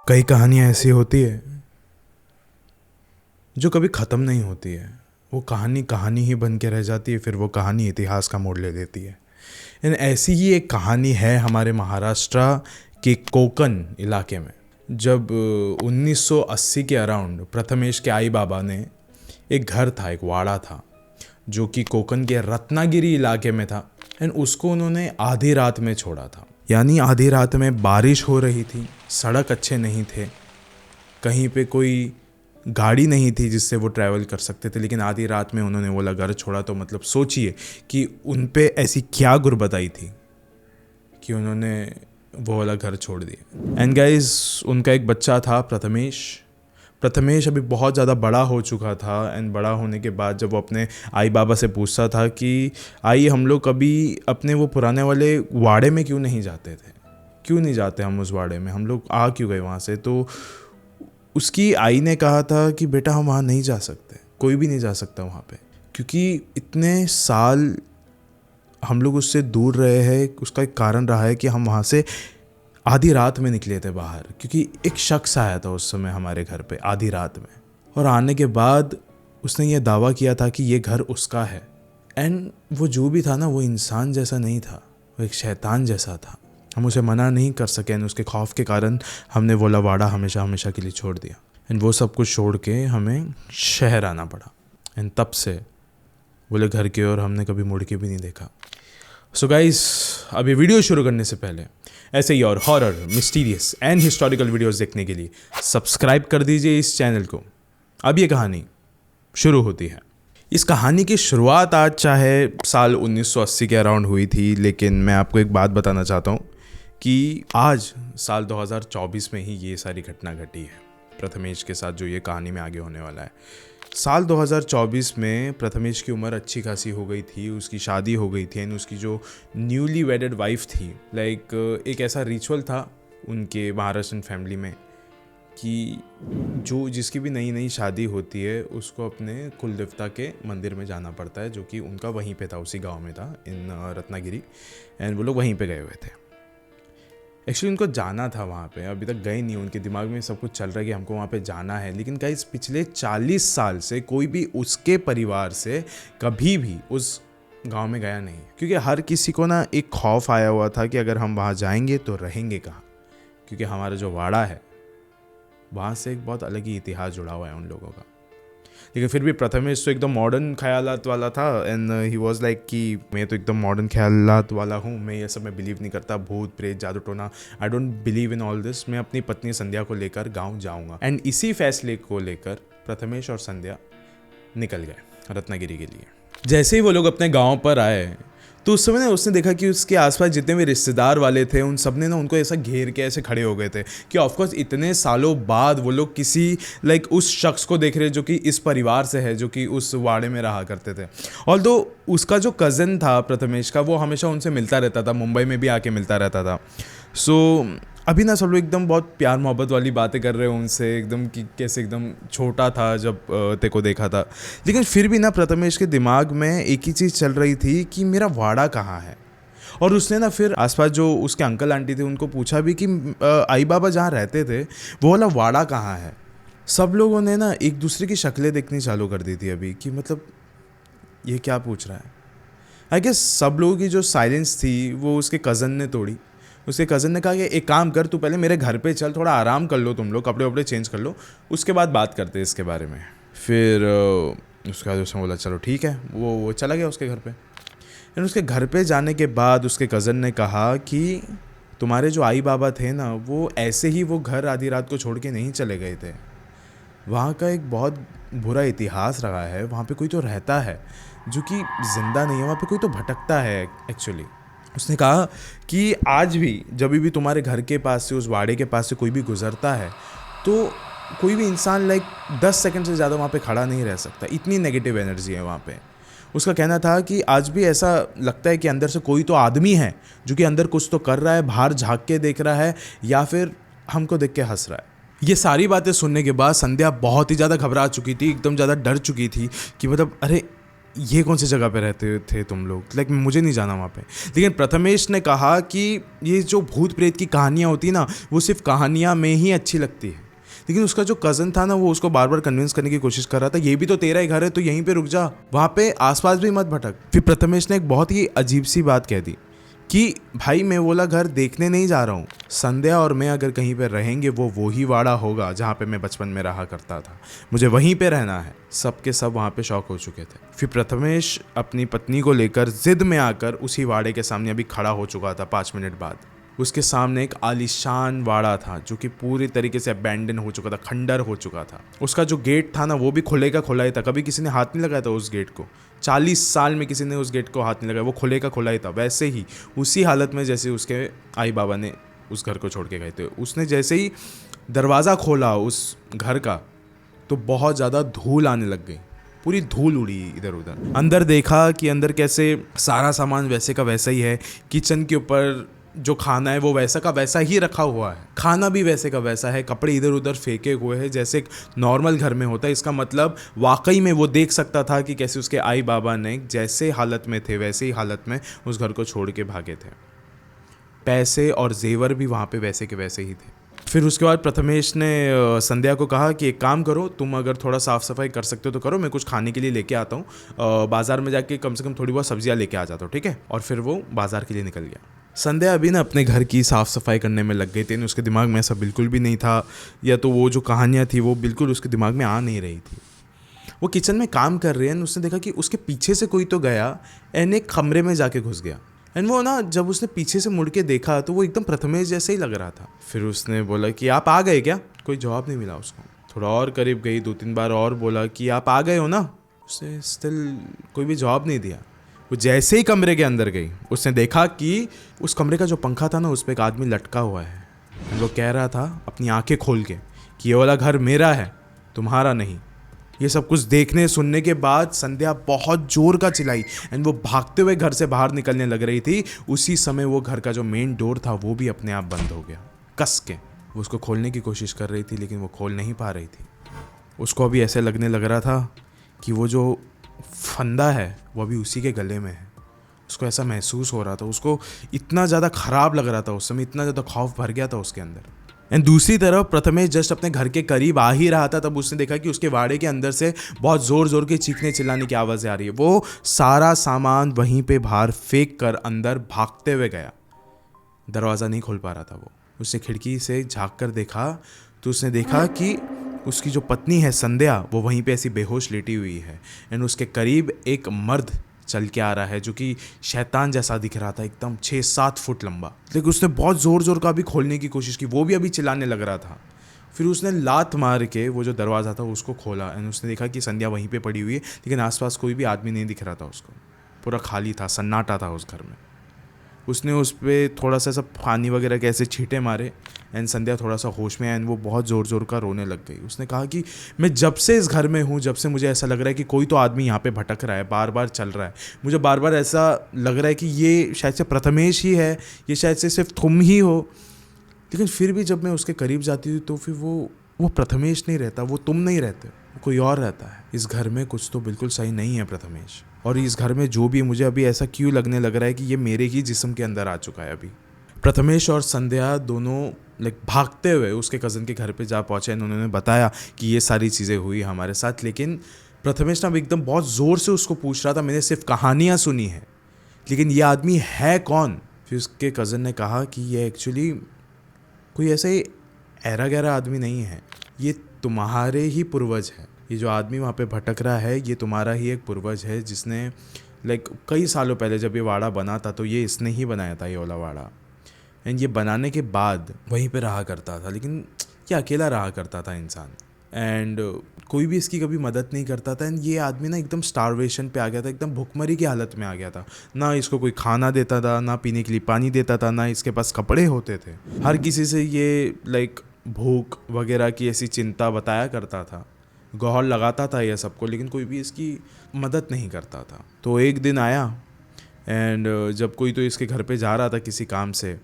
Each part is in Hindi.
कई कहानियाँ ऐसी होती है जो कभी ख़त्म नहीं होती है। वो कहानी कहानी ही बन के रह जाती है, फिर वो कहानी इतिहास का मोड़ ले लेती है। एंड ऐसी ही एक कहानी है हमारे महाराष्ट्र के कोकण इलाके में। जब 1980 के अराउंड प्रथमेश के आई बाबा ने एक घर था, एक वाड़ा था जो कि कोकण के रत्नागिरी इलाके में था। एंड उसको उन्होंने आधी रात में छोड़ा था। यानी आधी रात में बारिश हो रही थी, सड़क अच्छे नहीं थे, कहीं पे कोई गाड़ी नहीं थी जिससे वो ट्रैवल कर सकते थे, लेकिन आधी रात में उन्होंने वो वाला घर छोड़ा। तो मतलब सोचिए कि उन पे ऐसी क्या गुर्बत आई थी कि उन्होंने वो वाला घर छोड़ दिया। एंड गाइस, उनका एक बच्चा था प्रथमेश अभी बहुत ज़्यादा बड़ा हो चुका था। एंड बड़ा होने के बाद जब वो अपने आई बाबा से पूछता था कि आई, हम लोग कभी अपने वो पुराने वाले वाड़े में क्यों नहीं जाते थे, क्यों नहीं जाते हम उस वाड़े में, हम लोग आ क्यों गए वहाँ से। तो उसकी आई ने कहा था कि बेटा हम वहाँ नहीं जा सकते, कोई भी नहीं जा सकता वहाँ पे, क्योंकि इतने साल हम लोग उससे दूर रहे हैं। उसका एक कारण रहा है कि हम वहाँ से आधी रात में निकले थे बाहर, क्योंकि एक शख्स आया था उस समय हमारे घर पे आधी रात में। और आने के बाद उसने ये दावा किया था कि ये घर उसका है। एंड वो जो भी था ना, वो इंसान जैसा नहीं था, वो एक शैतान जैसा था। हम उसे मना नहीं कर सके एंड उसके खौफ के कारण हमने वो लवाड़ा हमेशा हमेशा के लिए छोड़ दिया। एंड वो सब कुछ छोड़ के हमें शहर आना पड़ा। एंड तब से बोले घर की ओर हमने कभी मुड़ के भी नहीं देखा। सो गाइस, अब ये वीडियो शुरू करने से पहले ऐसे ही और horror, mysterious and historical videos देखने के लिए सब्सक्राइब कर दीजिए इस चैनल को। अब ये कहानी शुरू होती है। इस कहानी की शुरुआत आज चाहे साल 1980 के अराउंड हुई थी, लेकिन मैं आपको एक बात बताना चाहता हूँ कि आज साल 2024 में ही ये सारी घटना घटी है प्रथमेश के साथ, जो ये कहानी में आगे होने वाला है। साल 2024 में प्रथमेश की उम्र अच्छी खासी हो गई थी, उसकी शादी हो गई थी। एंड उसकी जो न्यूली वेडेड वाइफ थी, लाइक एक ऐसा रिचुअल था उनके महाराष्ट्रन फैमिली में कि जो जिसकी भी नई नई शादी होती है उसको अपने कुल देवता के मंदिर में जाना पड़ता है, जो कि उनका वहीं पे था, उसी गांव में था, इन रत्नागिरी। एंड वो लोग वहीं पे गए हुए थे। एक्चुअली उनको जाना था वहाँ पे, अभी तक गए नहीं, उनके दिमाग में सब कुछ चल रहा है कि हमको वहाँ पे जाना है। लेकिन गाइस, पिछले 40 साल से कोई भी उसके परिवार से कभी भी उस गांव में गया नहीं, क्योंकि हर किसी को ना एक खौफ आया हुआ था कि अगर हम वहाँ जाएंगे तो रहेंगे कहाँ, क्योंकि हमारा जो वाड़ा है वहाँ से एक बहुत अलग ही इतिहास जुड़ा हुआ है उन लोगों का। लेकिन फिर भी प्रथमेश तो एकदम मॉडर्न ख्यालात वाला था। एंड ही वाज लाइक कि मैं तो एकदम मॉडर्न ख्यालात वाला हूँ, मैं ये सब में बिलीव नहीं करता, भूत प्रेत जादू टोना, I don't believe in all this. मैं अपनी पत्नी संध्या को लेकर गांव जाऊंगा। एंड इसी फैसले को लेकर प्रथमेश और संध्या निकल गए रत्नागिरी के लिए। जैसे ही वो लोग अपने गाँव पर आए तो उस समय ना उसने देखा कि उसके आसपास जितने भी रिश्तेदार वाले थे उन सब ने ना उनको ऐसा घेर के ऐसे खड़े हो गए थे कि ऑफकोर्स इतने सालों बाद वो लोग किसी लाइक उस शख्स को देख रहे जो कि इस परिवार से है, जो कि उस वाड़े में रहा करते थे। ऑल्दो उसका जो कज़न था प्रथमेश का, वो हमेशा उनसे मिलता रहता था, मुंबई में भी आके मिलता रहता था। सो अभी ना सब लोग एकदम बहुत प्यार मोहब्बत वाली बातें कर रहे हो उनसे, एकदम कि कैसे एकदम छोटा था जब ते को देखा था। लेकिन फिर भी ना प्रथमेश के दिमाग में एक ही चीज़ चल रही थी कि मेरा वाड़ा कहाँ है। और उसने ना फिर आसपास जो उसके अंकल आंटी थे उनको पूछा भी कि आई बाबा जहाँ रहते थे वो वाला वाड़ा कहाँ है। सब लोगों ने ना एक दूसरे की शक्लें देखनी चालू कर दी थी अभी, कि मतलब ये क्या पूछ रहा है। आई गेस सब लोगों की जो साइलेंस थी वो उसके कज़न ने तोड़ी। उसके कज़न ने कहा कि एक काम कर, तू पहले मेरे घर पे चल, थोड़ा आराम कर लो, तुम लोग कपड़े वपड़े चेंज कर लो, उसके बाद बात करते हैं इसके बारे में। फिर उसके बाद उसने बोला चलो ठीक है, वो चला गया उसके घर पे। फिर उसके घर पे जाने के बाद उसके कज़न ने कहा कि तुम्हारे जो आई बाबा थे ना, वो ऐसे ही वो घर आधी रात को छोड़ के नहीं चले गए थे। वहाँ का एक बहुत बुरा इतिहास रहा है, वहाँ पे कोई तो रहता है जो कि ज़िंदा नहीं है, वहाँ पे कोई तो भटकता है एक्चुअली। उसने कहा कि आज भी जब भी तुम्हारे घर के पास से, उस वाड़े के पास से कोई भी गुजरता है तो कोई भी इंसान लाइक 10 सेकंड से ज़्यादा वहाँ पे खड़ा नहीं रह सकता, इतनी नेगेटिव एनर्जी है वहाँ पे। उसका कहना था कि आज भी ऐसा लगता है कि अंदर से कोई तो आदमी है जो कि अंदर कुछ तो कर रहा है, बाहर झांक के देख रहा है या फिर हमको देख के हंस रहा है। ये सारी बातें सुनने के बाद संध्या बहुत ही ज़्यादा घबरा चुकी थी, एकदम ज़्यादा डर चुकी थी कि मतलब अरे ये कौन सी जगह पे रहते थे तुम लोग, लाइक मुझे नहीं जाना वहाँ पे। लेकिन प्रथमेश ने कहा कि ये जो भूत प्रेत की कहानियाँ होती ना, वो सिर्फ कहानियाँ में ही अच्छी लगती है। लेकिन उसका जो कज़न था ना, वो उसको बार बार कन्विंस करने की कोशिश कर रहा था, ये भी तो तेरा ही घर है, तो यहीं पे रुक जा, वहाँ पे आसपास भी मत भटक। फिर प्रथमेश ने एक बहुत ही अजीब सी बात कह दी कि भाई मैं वो वाला घर देखने नहीं जा रहा हूँ, संध्या और मैं अगर कहीं पे रहेंगे वो ही वाड़ा होगा जहाँ पे मैं बचपन में रहा करता था, मुझे वहीं पे रहना है। सब के सब वहाँ पे शॉक हो चुके थे। फिर प्रथमेश अपनी पत्नी को लेकर जिद में आकर उसी वाड़े के सामने अभी खड़ा हो चुका था 5 मिनट बाद। उसके सामने एक आलीशान वाड़ा था जो कि पूरी तरीके से अबैंडन हो चुका था, खंडर हो चुका था। उसका जो गेट था ना, वो भी खुले का खुला ही था, कभी किसी ने हाथ नहीं लगाया था उस गेट को। 40 साल में किसी ने उस गेट को हाथ नहीं लगाया, वो खुले का खुला ही था, वैसे ही उसी हालत में जैसे उसके आई बाबा ने उस घर को छोड़ के गए थे। उसने जैसे ही दरवाज़ा खोला उस घर का, तो बहुत ज़्यादा धूल आने लग गई, पूरी धूल उड़ी इधर उधर। अंदर देखा कि अंदर कैसे सारा सामान वैसे का वैसा ही है, किचन के ऊपर जो खाना है वो वैसा का वैसा ही रखा हुआ है, खाना भी वैसे का वैसा है, कपड़े इधर उधर फेंके हुए हैं जैसे एक नॉर्मल घर में होता है। इसका मतलब वाकई में वो देख सकता था कि कैसे उसके आई बाबा ने जैसे हालत में थे वैसे ही हालत में उस घर को छोड़ के भागे थे। पैसे और जेवर भी वहाँ पे वैसे के वैसे ही थे। फिर उसके बाद प्रथमेश ने संध्या को कहा कि एक काम करो, तुम अगर थोड़ा साफ़ सफाई कर सकते हो तो करो, मैं कुछ खाने के लिए लेके आता हूँ, बाज़ार में जाके कम से कम थोड़ी बहुत सब्जियाँ लेके आ जाता हूँ, ठीक है। और फिर वो बाज़ार के लिए निकल गया। संध्या अभी ना अपने घर की साफ़ सफाई करने में लग गई थी, उसके दिमाग में ऐसा बिल्कुल भी नहीं था, या तो वो जो कहानियाँ थी वो बिल्कुल उसके दिमाग में आ नहीं रही थी। वो किचन में काम कर रही है, उसने देखा कि उसके पीछे से कोई तो गया एंड एक कमरे में जाके घुस गया। एंड वो ना जब उसने पीछे से मुड़ के देखा तो वो एकदम प्रथमेश जैसे ही लग रहा था। फिर उसने बोला कि आप आ गए क्या? कोई जवाब नहीं मिला उसको। थोड़ा और करीब गई, 2-3 बार और बोला कि आप आ गए हो ना? उसने स्टिल कोई भी जवाब नहीं दिया। वो जैसे ही कमरे के अंदर गई, उसने देखा कि उस कमरे का जो पंखा था ना, उस पर एक आदमी लटका हुआ है। वो कह रहा था अपनी आंखें खोल के कि ये वाला घर मेरा है, तुम्हारा नहीं। ये सब कुछ देखने सुनने के बाद संध्या बहुत जोर का चिल्लाई एंड वो भागते हुए घर से बाहर निकलने लग रही थी। उसी समय वो घर का जो मेन डोर था वो भी अपने आप बंद हो गया, कस के। वो उसको खोलने की कोशिश कर रही थी लेकिन वो खोल नहीं पा रही थी। उसको अभी ऐसे लगने लग रहा था कि वो जो फंदा है वो अभी उसी के गले में है। उसको ऐसा महसूस हो रहा था, उसको इतना ज़्यादा ख़राब लग रहा था उस समय, इतना ज़्यादा खौफ भर गया था उसके अंदर। एंड दूसरी तरफ प्रथमेश जस्ट अपने घर के करीब आ ही रहा था, तब उसने देखा कि उसके वाड़े के अंदर से बहुत ज़ोर ज़ोर के चीखने चिल्लाने की आवाज़ें आ रही है। वो सारा सामान वहीं पे बाहर फेंक कर अंदर भागते हुए गया। दरवाज़ा नहीं खोल पा रहा था वो। उसने खिड़की से झांक कर देखा तो उसने देखा कि उसकी जो पत्नी है संध्या, वो वहीं पे ऐसी बेहोश लेटी हुई है एंड उसके करीब एक मर्द चल के आ रहा है जो कि शैतान जैसा दिख रहा था, एकदम 6-7 फुट लंबा। लेकिन उसने बहुत ज़ोर ज़ोर का भी खोलने की कोशिश की, वो भी अभी चिल्लाने लग रहा था। फिर उसने लात मार के वो जो दरवाज़ा था उसको खोला एंड उसने देखा कि संध्या वहीं पे पड़ी हुई है, लेकिन आसपास कोई भी आदमी नहीं दिख रहा था उसको। पूरा खाली था, सन्नाटा था उस घर में। उसने उस पर थोड़ा सा पानी वगैरह के ऐसे छींटे मारे एंड संध्या थोड़ा सा होश में आया एंड वो बहुत ज़ोर ज़ोर का रोने लग गई। उसने कहा कि मैं जब से इस घर में हूँ, जब से मुझे ऐसा लग रहा है कि कोई तो आदमी यहाँ पे भटक रहा है, बार बार चल रहा है। मुझे बार बार ऐसा लग रहा है कि ये शायद से प्रथमेश ही है, ये शायद से सिर्फ तुम ही हो। लेकिन फिर भी जब मैं उसके करीब जाती हूँ तो फिर वो प्रथमेश नहीं रहता, वो तुम नहीं रहते, वो कोई और रहता है। इस घर में कुछ तो बिल्कुल सही नहीं है प्रथमेश। और इस घर में जो भी मुझे अभी ऐसा क्यों लगने लग रहा है कि ये मेरे ही जिस्म के अंदर आ चुका है अभी। प्रथमेश और संध्या दोनों भागते हुए उसके कज़न के घर पे जा पहुँचे। उन्होंने बताया कि ये सारी चीज़ें हुई हमारे साथ। लेकिन प्रथमेश ना एकदम बहुत ज़ोर से उसको पूछ रहा था, मैंने सिर्फ कहानियाँ सुनी है, लेकिन ये आदमी है कौन? फिर उसके कज़न ने कहा कि ये एक्चुअली कोई ऐसे ऐरा गहरा आदमी नहीं है, ये तुम्हारे ही पूर्वज है। ये जो आदमी वहाँ पे भटक रहा है ये तुम्हारा ही एक पूर्वज है, जिसने कई सालों पहले जब ये वाड़ा बना था तो ये इसने ही बनाया था, ये वाला वाड़ा। एंड ये बनाने के बाद वहीं पे रहा करता था, लेकिन ये अकेला रहा करता था इंसान। एंड कोई भी इसकी कभी मदद नहीं करता था। एंड ये आदमी ना एकदम स्टारवेशन पे आ गया था, एकदम भुखमरी की हालत में आ गया था। ना इसको कोई खाना देता था, ना पीने के लिए पानी देता था, ना इसके पास कपड़े होते थे। हर किसी से ये भूख वगैरह की ऐसी चिंता बताया करता था, गौर लगाता था ये सबको, लेकिन कोई भी इसकी मदद नहीं करता था। तो एक दिन आया एंड जब कोई तो इसके घर पे जा रहा था किसी काम से,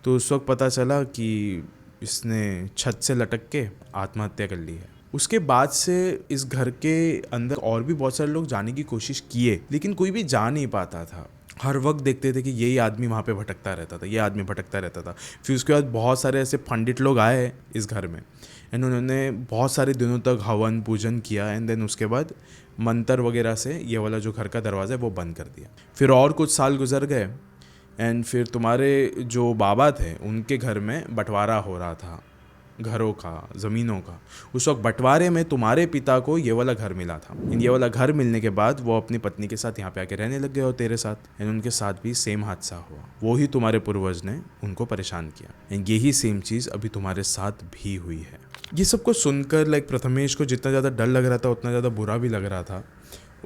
तो उस वक्त पता चला कि इसने छत से लटक के आत्महत्या कर ली है। उसके बाद से इस घर के अंदर और भी बहुत सारे लोग जाने की कोशिश किए, लेकिन कोई भी जा नहीं पाता था। हर वक्त देखते थे कि यही आदमी वहाँ पे भटकता रहता था, ये आदमी भटकता रहता था। फिर उसके बाद बहुत सारे ऐसे पंडित लोग आए इस घर में, एंड उन्होंने बहुत सारे दिनों तक हवन पूजन किया, एंड देन उसके बाद मंत्र वगैरह से ये वाला जो घर का दरवाज़ा है वो बंद कर दिया। फिर और कुछ साल गुजर गए, एंड फिर तुम्हारे जो बाबा थे उनके घर में बंटवारा हो रहा था घरों का, ज़मीनों का। उस वक्त बंटवारे में तुम्हारे पिता को ये वाला घर मिला था। ये वाला घर मिलने के बाद वो अपनी पत्नी के साथ यहाँ पे आके रहने लग गए और तेरे साथ, एंड उनके साथ भी सेम हादसा हुआ। वो ही तुम्हारे पूर्वज ने उनको परेशान किया, एंड यही सेम चीज़ अभी तुम्हारे साथ भी हुई है। ये सब कुछ सुनकर लाइक प्रथमेश को जितना ज़्यादा डर लग रहा था उतना ज़्यादा बुरा भी लग रहा था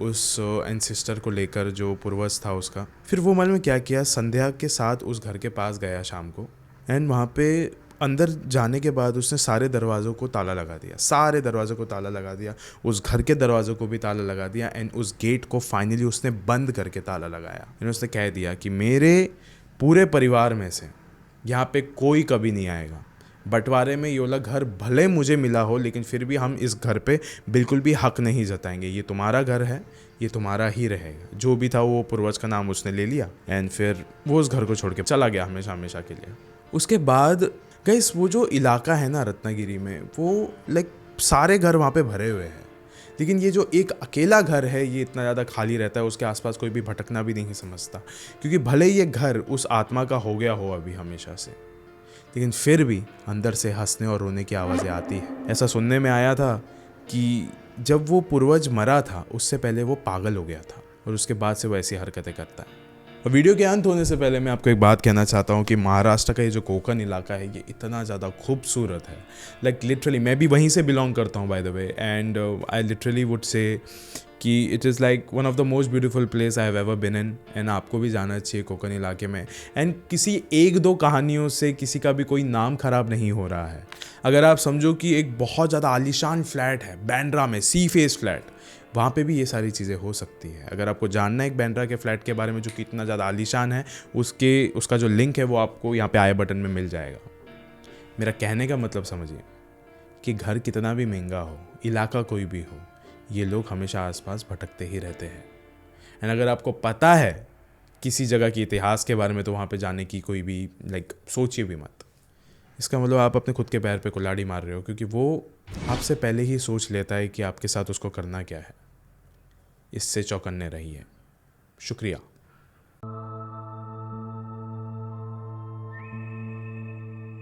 उस एंसेस्टर को लेकर जो पूर्वज था उसका। फिर वो मालूम क्या किया, संध्या के साथ उस घर के पास गया शाम को, एंड वहाँ पे अंदर जाने के बाद उसने सारे दरवाज़ों को ताला लगा दिया, सारे दरवाज़ों को ताला लगा दिया, उस घर के दरवाज़ों को भी ताला लगा दिया, एंड उस गेट को फाइनली उसने बंद करके ताला लगाया। एंड उसने कह दिया कि मेरे पूरे परिवार में से यहाँ पे कोई कभी नहीं आएगा। बंटवारे में ये वाला घर भले मुझे मिला हो, लेकिन फिर भी हम इस घर पे बिल्कुल भी हक नहीं जताएंगे। ये तुम्हारा घर है, ये तुम्हारा ही रहेगा। जो भी था वो पूर्वज का नाम उसने ले लिया, एंड फिर वो उस घर को छोड़ के चला गया हमेशा हमेशा के लिए। उसके बाद गाइस वो जो इलाका है ना रत्नागिरी में, वो लाइक सारे घर वहाँ पे भरे हुए हैं, लेकिन ये जो एक अकेला घर है ये इतना ज़्यादा खाली रहता है, उसके आसपास कोई भी भटकना भी नहीं समझता। क्योंकि भले ये घर उस आत्मा का हो गया हो अभी हमेशा से, लेकिन फिर भी अंदर से हंसने और रोने की आवाज़ें आती है। ऐसा सुनने में आया था कि जब वो पूर्वज मरा था उससे पहले वो पागल हो गया था, और उसके बाद से वो ऐसी हरकतें करता है। और वीडियो के अंत होने से पहले मैं आपको एक बात कहना चाहता हूँ कि महाराष्ट्र का ये जो कोकण इलाका है ये इतना ज़्यादा खूबसूरत है। लाइक लिटरली मैं भी वहीं से बिलोंग करता हूँ by the way, and I literally would say कि it is like one of the most beautiful place I have ever been in, and आपको भी जाना चाहिए कोकण इलाके में। एंड किसी एक दो कहानियों से किसी का भी कोई नाम ख़राब नहीं हो रहा है। अगर आप समझो कि एक बहुत ज़्यादा आलीशान फ्लैट है बांद्रा में, सी फेस फ्लैट, वहाँ पे भी ये सारी चीज़ें हो सकती है। अगर आपको जानना है एक बांद्रा के फ्लैट के बारे में जो कि इतना ज़्यादा आलीशान है, उसका जो लिंक है वो आपको यहाँ पे आई बटन में मिल जाएगा। मेरा कहने का मतलब समझिए कि घर कितना भी महंगा हो, इलाका कोई भी हो, ये लोग हमेशा आसपास भटकते ही रहते हैं। एंड अगर आपको पता है किसी जगह के इतिहास के बारे में तो वहाँ पे जाने की कोई भी लाइक सोचिए भी मत। इसका मतलब आप अपने खुद के पैर पे कुल्हाड़ी मार रहे हो, क्योंकि वो आपसे पहले ही सोच लेता है कि आपके साथ उसको करना क्या है। इससे चौकन्ने रहिए। शुक्रिया।